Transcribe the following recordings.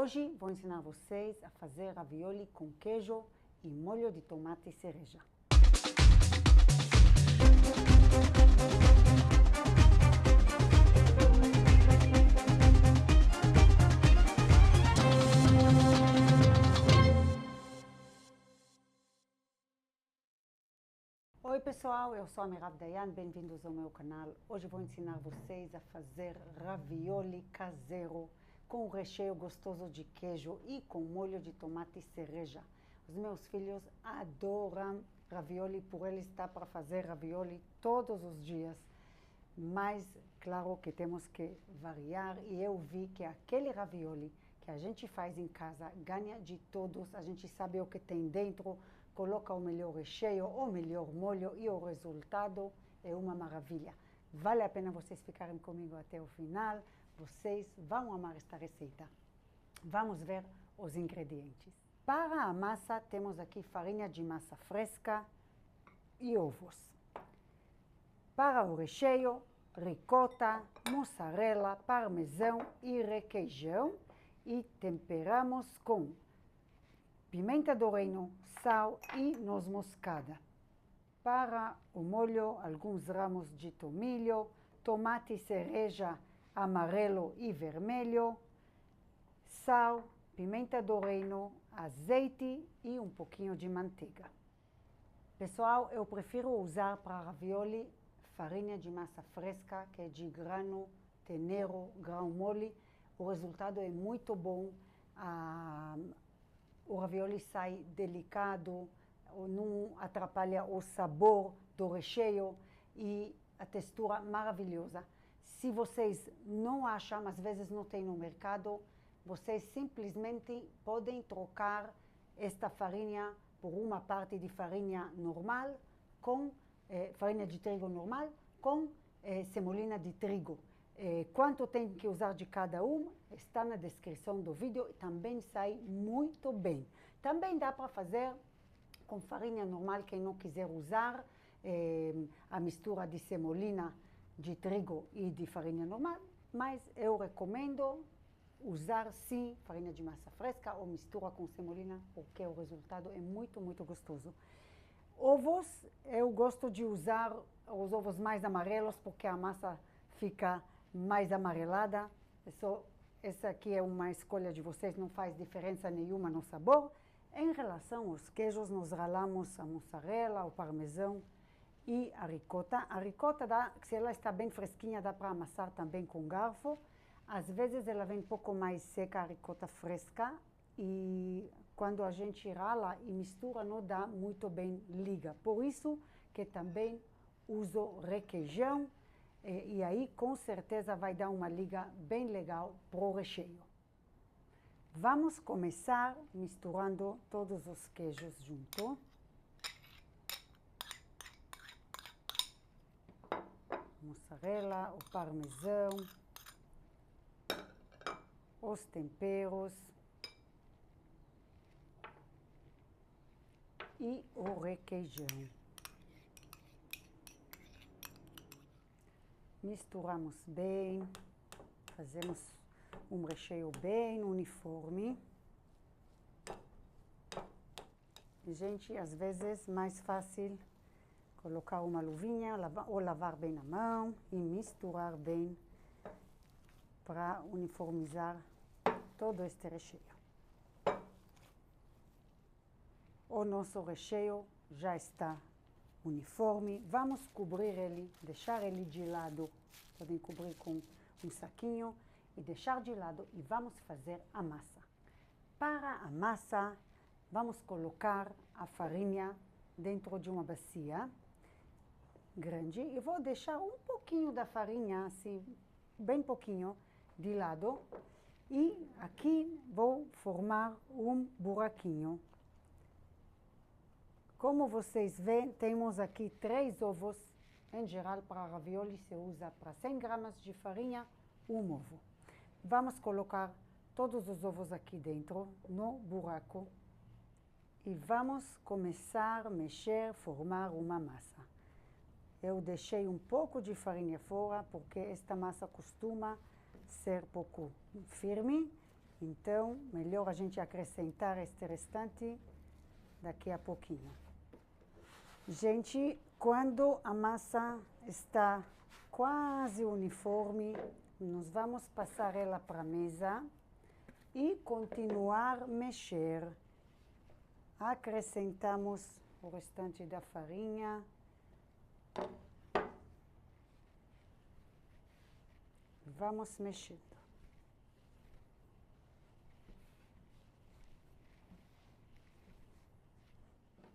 Hoje vou ensinar vocês a fazer ravioli com queijo e molho de tomate e cereja. Oi pessoal, eu sou a Merav Dayan, bem-vindos ao meu canal. Hoje vou ensinar vocês a fazer ravioli caseiro com recheio gostoso de queijo e com molho de tomate e cereja. Os meus filhos adoram ravioli, por eles dá para fazer ravioli todos os dias. Mas claro que temos que variar e eu vi que aquele ravioli que a gente faz em casa ganha de todos, a gente sabe o que tem dentro, coloca o melhor recheio, o melhor molho e o resultado é uma maravilha. Vale a pena vocês ficarem comigo até o final, vocês vão amar esta receita. Vamos ver os ingredientes. Para a massa temos aqui farinha de massa fresca e ovos. Para o recheio, ricota, mussarela, parmesão e requeijão e temperamos com pimenta do reino, sal e noz moscada. Para o molho, alguns ramos de tomilho, tomate e cereja amarelo e vermelho, sal, pimenta do reino, azeite e um pouquinho de manteiga. Pessoal, eu prefiro usar para ravioli farinha de massa fresca, que é de grano teneiro, grão mole. O resultado é muito bom. O ravioli sai delicado, não atrapalha o sabor do recheio e a textura maravilhosa. Se vocês não acham, às vezes não tem no mercado, vocês simplesmente podem trocar esta farinha por uma parte de farinha normal, com farinha de trigo normal, com semolina de trigo. Quanto tem que usar de cada um está na descrição do vídeo e também sai muito bem. Também dá para fazer com farinha normal, quem não quiser usar a mistura de semolina de trigo e de farinha normal, mas eu recomendo usar sim farinha de massa fresca ou mistura com semolina, porque o resultado é muito gostoso. Ovos, eu gosto de usar os ovos mais amarelos, porque a massa fica mais amarelada. Essa aqui é uma escolha de vocês, não faz diferença nenhuma no sabor. Em relação aos queijos, nós ralamos a mussarela, o parmesão e a ricota. A ricota, se ela está bem fresquinha, dá para amassar também com garfo. Às vezes ela vem um pouco mais seca, a ricota fresca, e quando a gente rala e mistura, não dá muito bem liga. Por isso que também uso requeijão, e aí com certeza vai dar uma liga bem legal pro recheio. Vamos começar misturando todos os queijos junto. Mussarela, o parmesão, os temperos e o requeijão. Misturamos bem, fazemos um recheio bem uniforme. Gente, às vezes mais fácil colocar uma luvinha ou lavar bem a mão e misturar bem para uniformizar todo este recheio. O nosso recheio já está uniforme. Vamos cobrir ele, deixar ele de lado. Podem cobrir com um saquinho e deixar de lado e vamos fazer a massa. Para a massa, vamos colocar a farinha dentro de uma bacia grande e vou deixar um pouquinho da farinha, assim, bem pouquinho, de lado. E aqui vou formar um buraquinho. Como vocês veem, temos aqui 3 ovos. Em geral, para ravioli se usa para 100 gramas de farinha, um ovo. Vamos colocar todos os ovos aqui dentro, no buraco. E vamos começar a mexer, formar uma massa. Eu deixei um pouco de farinha fora, porque esta massa costuma ser pouco firme. Então, melhor a gente acrescentar este restante daqui a pouquinho. Gente, quando a massa está quase uniforme, nós vamos passar ela para a mesa e continuar a mexer. Acrescentamos o restante da farinha. Vamos mexendo.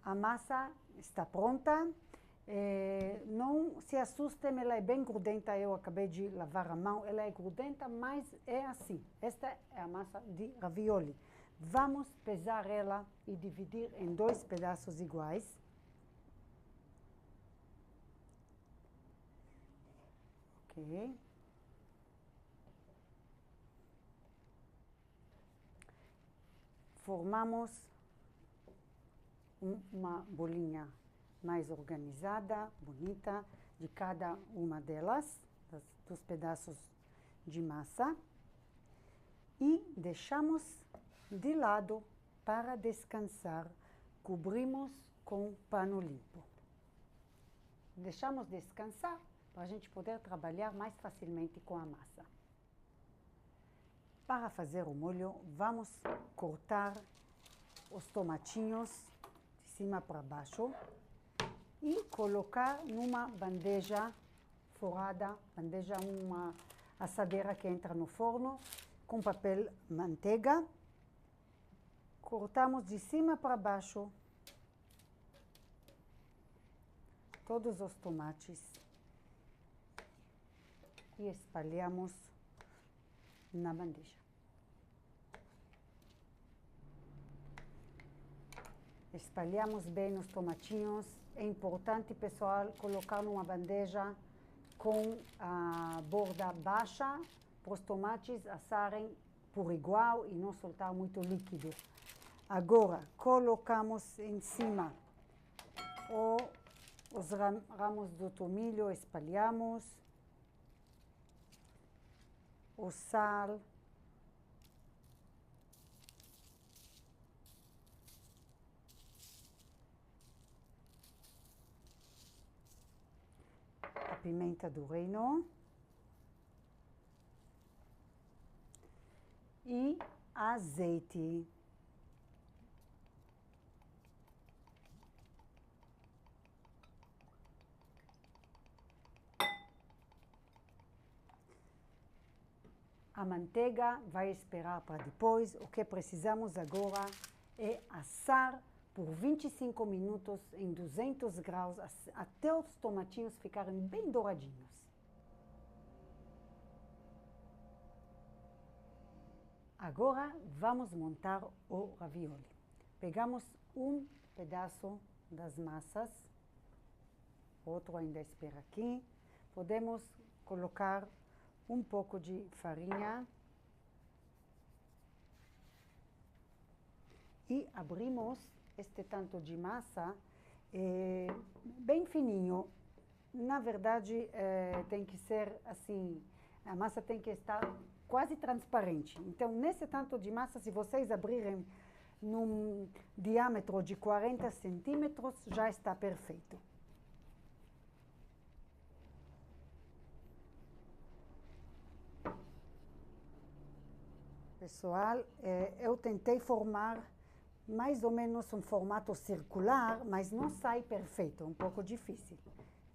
A massa está pronta. Não se assustem, ela é bem grudenta. Eu acabei de lavar a mão. Ela é grudenta, mas é assim. Esta é a massa de ravioli. Vamos pesar ela e dividir em 2 pedaços iguais. Ok. Formamos uma bolinha mais organizada, bonita, de cada uma delas, dos pedaços de massa. E deixamos de lado para descansar. Cobrimos com pano limpo. Deixamos descansar para a gente poder trabalhar mais facilmente com a massa. Para fazer o molho, vamos cortar os tomatinhos de cima para baixo e colocar numa bandeja forrada, uma assadeira que entra no forno, com papel manteiga. Cortamos de cima para baixo todos os tomates e espalhamos na bandeja. Espalhamos bem os tomatinhos. É importante, pessoal, colocar numa bandeja com a borda baixa para os tomates assarem por igual e não soltar muito líquido. Agora, colocamos em cima os ramos do tomilho, espalhamos o sal, a pimenta do reino e azeite. A manteiga vai esperar para depois. O que precisamos agora é assar por 25 minutos em 200 graus até os tomatinhos ficarem bem douradinhos. Agora vamos montar o ravioli. Pegamos um pedaço das massas, outro ainda espera aqui. Podemos colocar um pouco de farinha e abrimos este tanto de massa bem fininho. Na verdade, tem que ser assim, a massa tem que estar quase transparente. Então, nesse tanto de massa, se vocês abrirem num diâmetro de 40 centímetros, já está perfeito. Pessoal, eu tentei formar mais ou menos um formato circular, mas não sai perfeito, é um pouco difícil.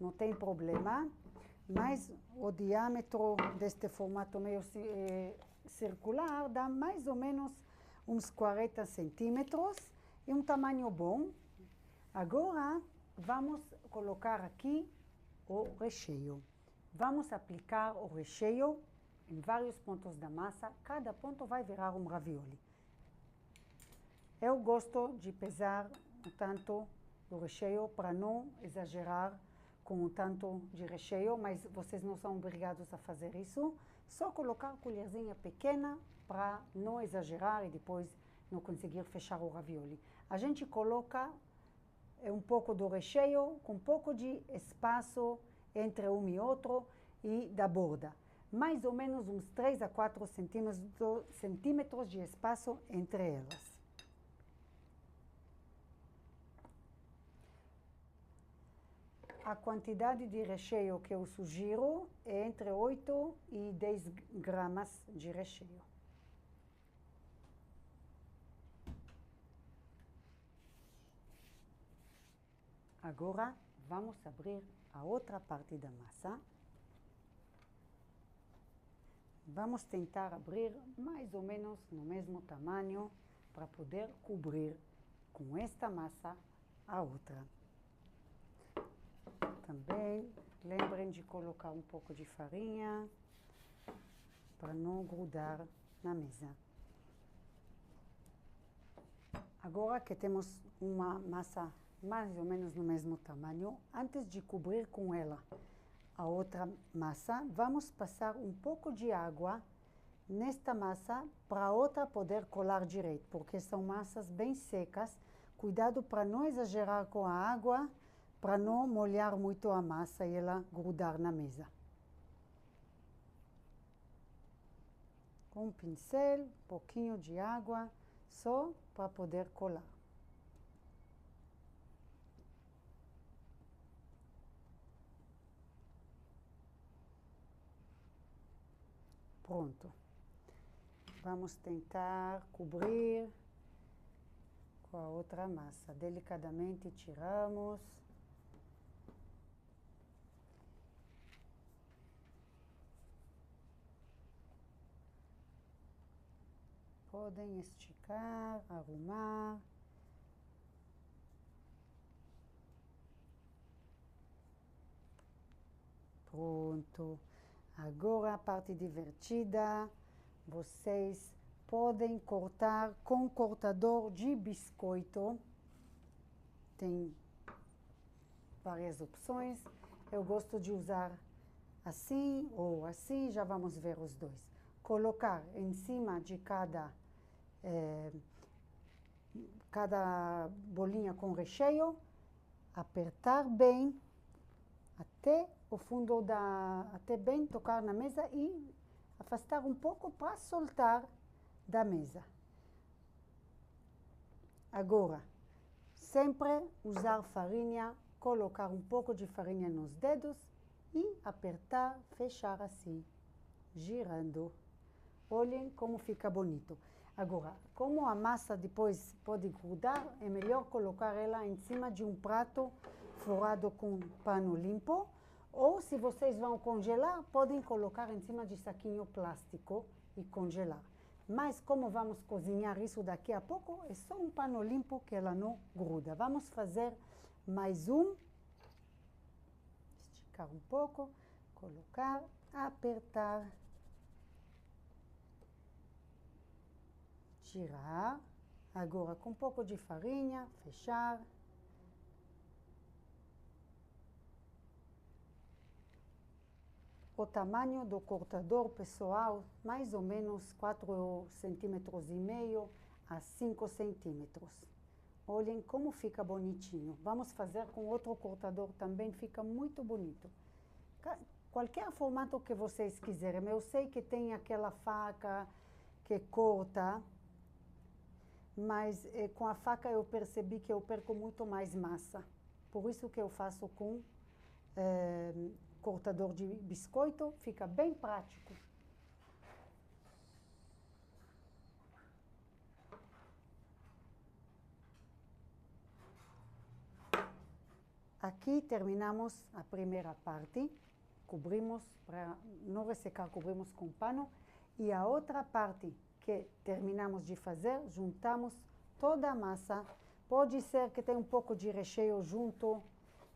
Não tem problema, mas o diâmetro deste formato meio circular dá mais ou menos uns 40 centímetros e um tamanho bom. Agora, vamos colocar aqui o recheio. Vamos aplicar o recheio em vários pontos da massa. Cada ponto vai virar um ravioli. Eu gosto de pesar o tanto do recheio para não exagerar com o tanto de recheio, mas vocês não são obrigados a fazer isso. Só colocar colherzinha pequena para não exagerar e depois não conseguir fechar o ravioli. A gente coloca um pouco do recheio com um pouco de espaço entre um e outro e da borda. mais ou menos uns 3 a 4 centímetros de espaço entre elas. A quantidade de recheio que eu sugiro é entre 8 e 10 gramas de recheio. Agora, vamos abrir a outra parte da massa. Vamos tentar abrir mais ou menos no mesmo tamanho para poder cobrir com esta massa a outra. Também lembrem de colocar um pouco de farinha para não grudar na mesa. Agora que temos uma massa mais ou menos no mesmo tamanho, antes de cobrir com ela a outra massa, vamos passar um pouco de água nesta massa para a outra poder colar direito, porque são massas bem secas. Cuidado para não exagerar com a água, para não molhar muito a massa e ela grudar na mesa. Com um pincel, um pouquinho de água, só para poder colar. Pronto. Vamos tentar cobrir com a outra massa. Delicadamente tiramos. Podem esticar, arrumar. Pronto. Agora a parte divertida. Vocês podem cortar com cortador de biscoito. Tem várias opções. Eu gosto de usar assim ou assim, já vamos ver os dois. Colocar em cima de cada bolinha com recheio, apertar bem até o fundo até bem tocar na mesa e afastar um pouco para soltar da mesa. Agora, sempre usar farinha, colocar um pouco de farinha nos dedos e apertar, fechar assim, girando. Olhem como fica bonito. Agora, como a massa depois pode grudar, é melhor colocar ela em cima de um prato forrado com pano limpo. Ou, se vocês vão congelar, podem colocar em cima de saquinho plástico e congelar. Mas, como vamos cozinhar isso daqui a pouco, é só um pano limpo que ela não gruda. Vamos fazer mais um. Esticar um pouco, colocar, apertar, tirar. Agora, com um pouco de farinha, fechar. O tamanho do cortador pessoal, mais ou menos 4,5 centímetros a 5 centímetros. Olhem como fica bonitinho. Vamos fazer com outro cortador também, fica muito bonito. Qualquer formato que vocês quiserem. Eu sei que tem aquela faca que corta, mas com a faca eu percebi que eu perco muito mais massa. Por isso que eu faço com cortador de biscoito, fica bem prático. Aqui terminamos a primeira parte, cobrimos, para não ressecar, cobrimos com pano. E a outra parte que terminamos de fazer, juntamos toda a massa. Pode ser que tenha um pouco de recheio junto,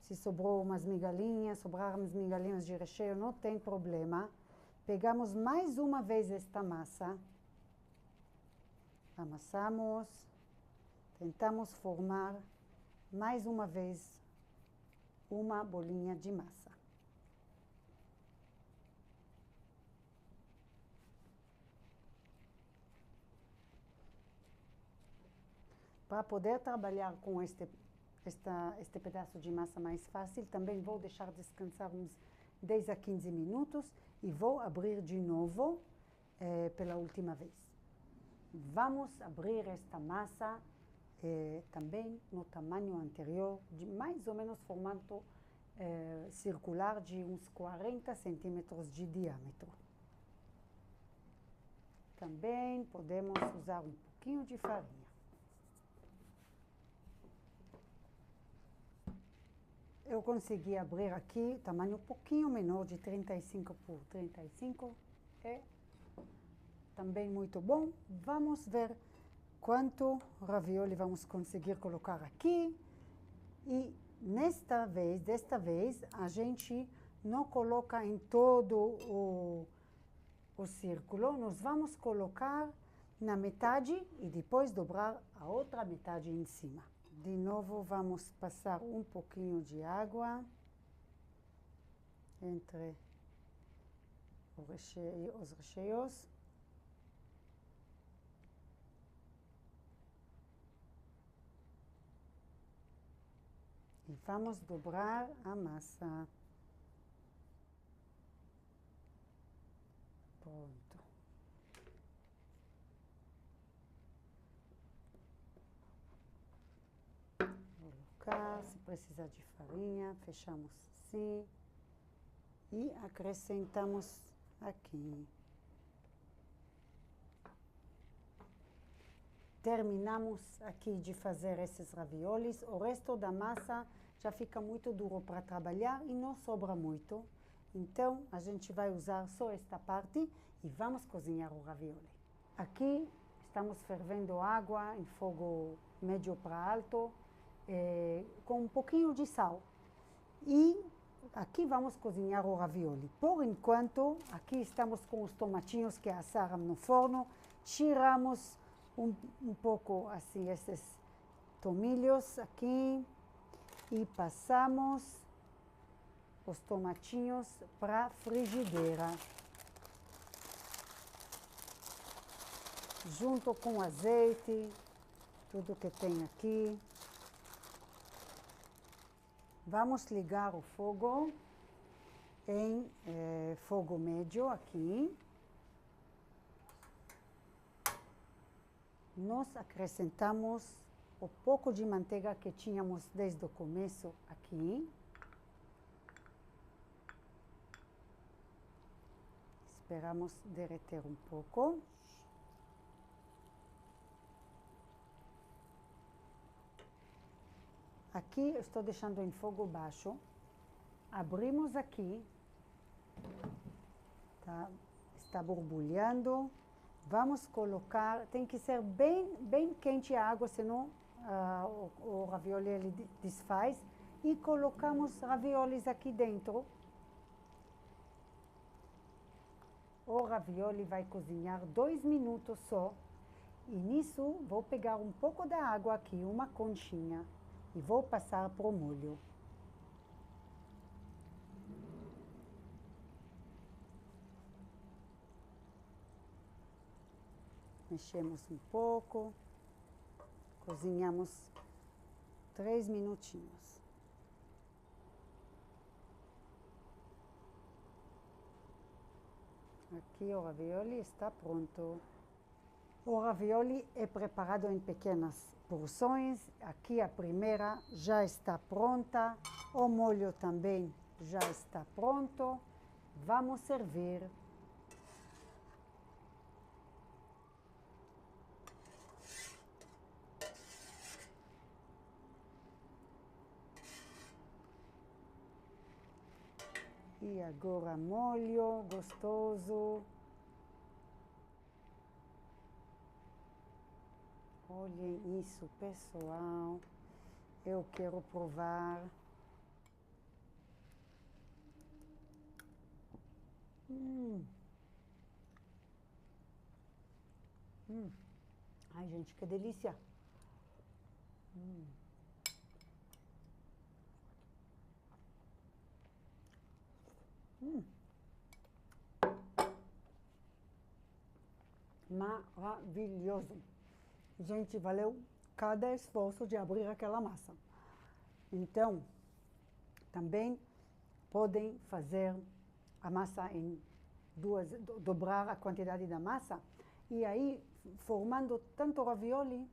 se sobrou umas migalhinhas, sobraram umas migalhinhas de recheio, não tem problema. Pegamos mais uma vez esta massa, amassamos, tentamos formar mais uma vez uma bolinha de massa. Para poder trabalhar com este pedaço de massa mais fácil, também vou deixar descansar uns 10 a 15 minutos E vou abrir de novo pela última vez. Vamos abrir esta massa também no tamanho anterior, de mais ou menos formato circular de uns 40 centímetros de diâmetro. Também podemos usar um pouquinho de farinha. Eu consegui abrir aqui, tamanho um pouquinho menor, de 35 por 35. É também muito bom. Vamos ver quanto ravioli vamos conseguir colocar aqui. E desta vez, a gente não coloca em todo o círculo. Nós vamos colocar na metade e depois dobrar a outra metade em cima. De novo, vamos passar um pouquinho de água entre os recheios. E vamos dobrar a massa. Pronto. Colocar, se precisar de farinha, fechamos assim. E acrescentamos aqui. Terminamos aqui de fazer esses raviolis. O resto da massa já fica muito duro para trabalhar e não sobra muito. Então, a gente vai usar só esta parte e vamos cozinhar o ravioli. Aqui estamos fervendo água em fogo médio para alto, com um pouquinho de sal. E aqui vamos cozinhar o ravioli. Por enquanto, aqui estamos com os tomatinhos que assaram no forno. Tiramos um pouco assim esses tomilhos aqui e passamos os tomatinhos para a frigideira, junto com azeite, tudo que tem aqui. Vamos ligar o fogo em fogo médio aqui. Nós acrescentamos o pouco de manteiga que tínhamos desde o começo aqui. Esperamos derreter um pouco. Aqui eu estou deixando em fogo baixo. Abrimos aqui. Tá? Está borbulhando. Vamos colocar, tem que ser bem quente a água, senão o ravioli ele desfaz. E colocamos raviolis aqui dentro. O ravioli vai cozinhar 2 minutos só. E nisso vou pegar um pouco da água aqui, uma conchinha, e vou passar para o molho. Mexemos um pouco, cozinhamos 3 minutinhos. Aqui o ravioli está pronto. O ravioli é preparado em pequenas porções. Aqui a primeira já está pronta. O molho também já está pronto. Vamos servir. E agora molho gostoso. Olhem isso, pessoal. Eu quero provar. Ai, gente, que delícia. Maravilhoso. Gente, valeu cada esforço de abrir aquela massa. Então, também podem fazer a massa em dobrar a quantidade da massa. E aí, formando tanto ravioli,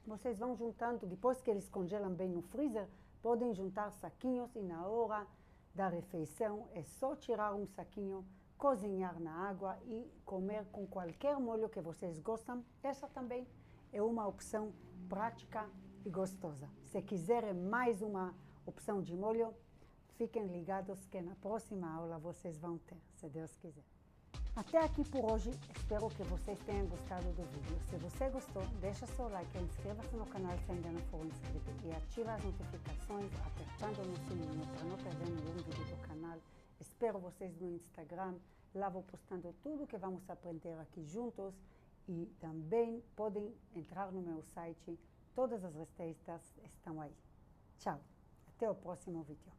vocês vão juntando, depois que eles congelam bem no freezer, podem juntar saquinhos e na hora da refeição é só tirar um saquinho, cozinhar na água e comer com qualquer molho que vocês gostam. Essa também é uma opção prática e gostosa. Se quiserem mais uma opção de molho, fiquem ligados que na próxima aula vocês vão ter, se Deus quiser. Até aqui por hoje, espero que vocês tenham gostado do vídeo. Se você gostou, deixa seu like, inscreva-se no canal se ainda não for inscrito e ative as notificações apertando no sininho para não perder nenhum vídeo do canal. Espero vocês no Instagram, lá vou postando tudo que vamos aprender aqui juntos e também podem entrar no meu site, todas as receitas estão aí. Tchau, até o próximo vídeo.